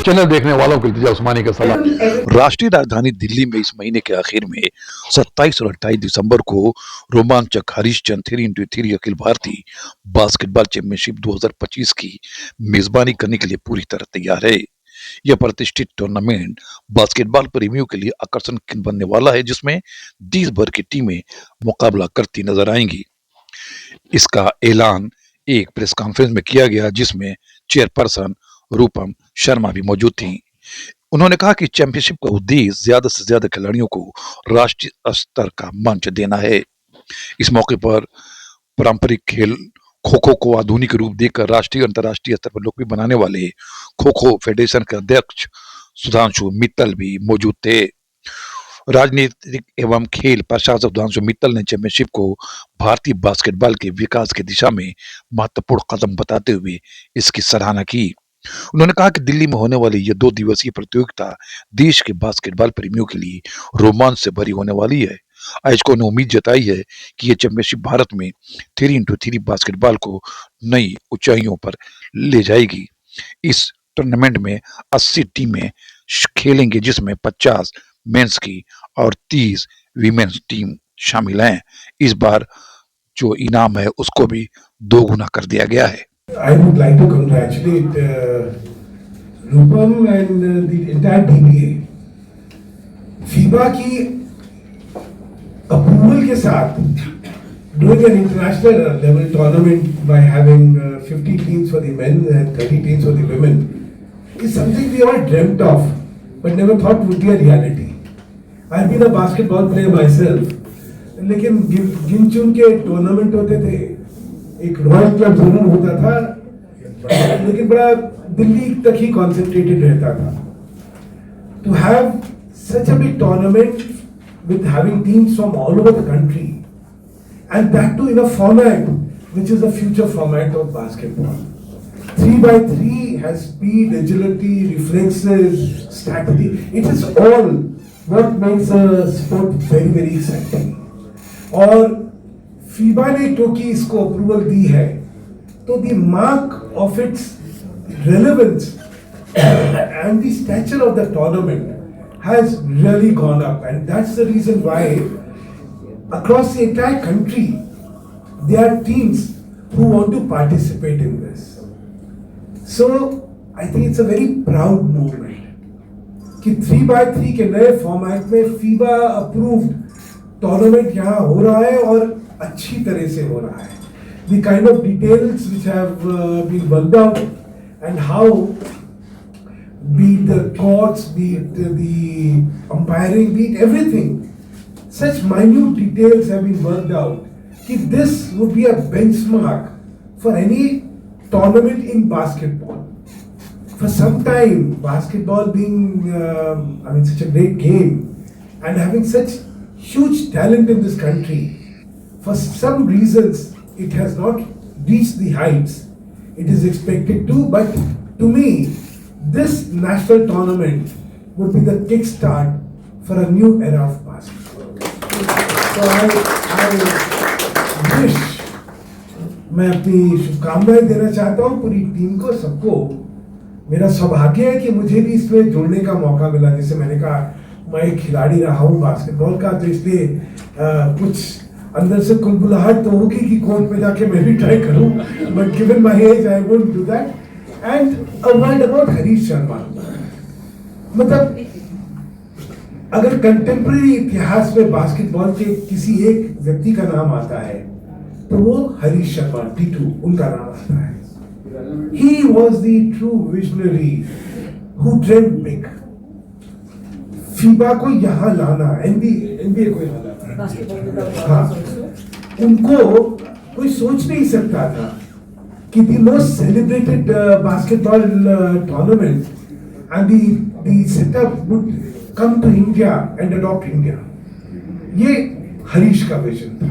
Channel देखने वालों के लिए उस्मानी का सलाम। राष्ट्रीय राजधानी दिल्ली में इस महीने के आखिर में 27 और 28 दिसंबर को रोमांचक Harishchand 3x3 Akhil Bharatiya basketball championship 2025 की मेजबानी करने के लिए पूरी तरह तैयार है। यह प्रतिष्ठित टूर्नामेंट बास्केटबॉल प्रेमियों के लिए आकर्षण केंद्र बनने वाला है, जिसमें देश भर की टीमें मुकाबला करती नजर आएंगी। इसका ऐलान एक प्रेस कॉन्फ्रेंस में किया गया, जिसमें चेयरपर्सन रूपम शर्मा भी मौजूद थी। उन्होंने कहा कि चैंपियनशिप का उद्देश्य ज्यादा से ज्यादा खिलाड़ियों को राष्ट्रीय स्तर का मंच देना है। इस मौके पर पारंपरिक खेल खो खो को आधुनिक रूप देकर राष्ट्रीय और अंतर्राष्ट्रीय स्तर पर लोकप्रिय बनाने वाले खो खो फेडरेशन के अध्यक्ष सुधांशु मित्तल भी मौजूद थे। राजनीतिक एवं खेल प्रशासक सुधांशु मित्तल ने चैंपियनशिप को भारतीय बास्केटबॉल के विकास की दिशा में महत्वपूर्ण कदम बताते हुए इसकी सराहना की। उन्होंने कहा कि दिल्ली में होने वाली यह 2 दिवसीय प्रतियोगिता देश के बास्केटबॉल प्रेमियों के लिए रोमांच से भरी होने वाली है। आयोजकों ने उम्मीद जताई है कि यह चैंपियनशिप भारत में 3x3 बास्केटबॉल को नई ऊंचाइयों पर ले जाएगी। इस टूर्नामेंट में 80 टीमें खेलेंगे, जिसमें 50 मेंस की और 30 वीमेंस टीम शामिल हैं। इस बार जो इनाम है उसको भी 2 गुना कर दिया गया है। I would like to congratulate Rupam and the entire DBA. FIBA की अप्रूवल के साथ doing an international level tournament by having 50 teams for the men and 30 teams for the women is something we all dreamt of, but never thought would be a reality. I've been a basketball player myself, लेकिन गिन चुन के tournament होते थे, एक royal club zonal होता था, लेकिन बड़ा दिल्ली तक ही कॉन्सेंट्रेटेड रहता था। To have such a big tournament with having teams from all over the country, and that too in a format which is the future format of basketball. 3x3 has speed, agility, reflexes, strategy. It is all what makes a sport very very exciting. और FIBA ने क्योंकि इसको approval दी है, तो the mark of its relevance and the stature of the tournament has really gone up, and that's the reason why across the entire country there are teams who want to participate in this. So I think it's a very proud movement कि 3x3 के नए format में FIBA approved tournament यहाँ हो रहा है और अच्छी तरह से हो रहा है. The kind of details which have been worked out and how, be it the courts, be it the umpiring, be it everything, such minute details have been worked out. That this would be a benchmark for any tournament in basketball. For some time, basketball being, such a great game and having such huge talent in this country, for some reasons it has not reached the heights it is expected to, but to me this national tournament would be the kickstart for a new era of basketball. So I wish, मैं अपनी शुभकामनाएं देना चाहता हूँ पूरी team को, सबको. मेरा सौभाग्य है कि मुझे भी इसमें जुड़ने का मौका मिला. जैसे मैंने कहा, मैं एक खिलाड़ी रहा हूँ बास्केटबॉल का, तो इसलिए कुछ अंदर से कुलबुलाहट तो होगी कि कोर्ट पे जाके मैं भी ट्राई करूं, but given my age I won't do that. And a word about Harish Sharma. मतलब अगर कंटेम्प्रेरी इतिहास में बास्केटबॉल के किसी एक व्यक्ति का नाम आता है तो वो हरीश शर्मा टीटू उनका नाम आता है. He was the true visionary who dreamed big. FIBA को यहाँ लाना, NBA को यहाँ लाना, हाँ, उनको कोई सोच नहीं सकता था कि the most celebrated basketball tournament and the setup would come to India and adopt India. ये हरीश का विजन था.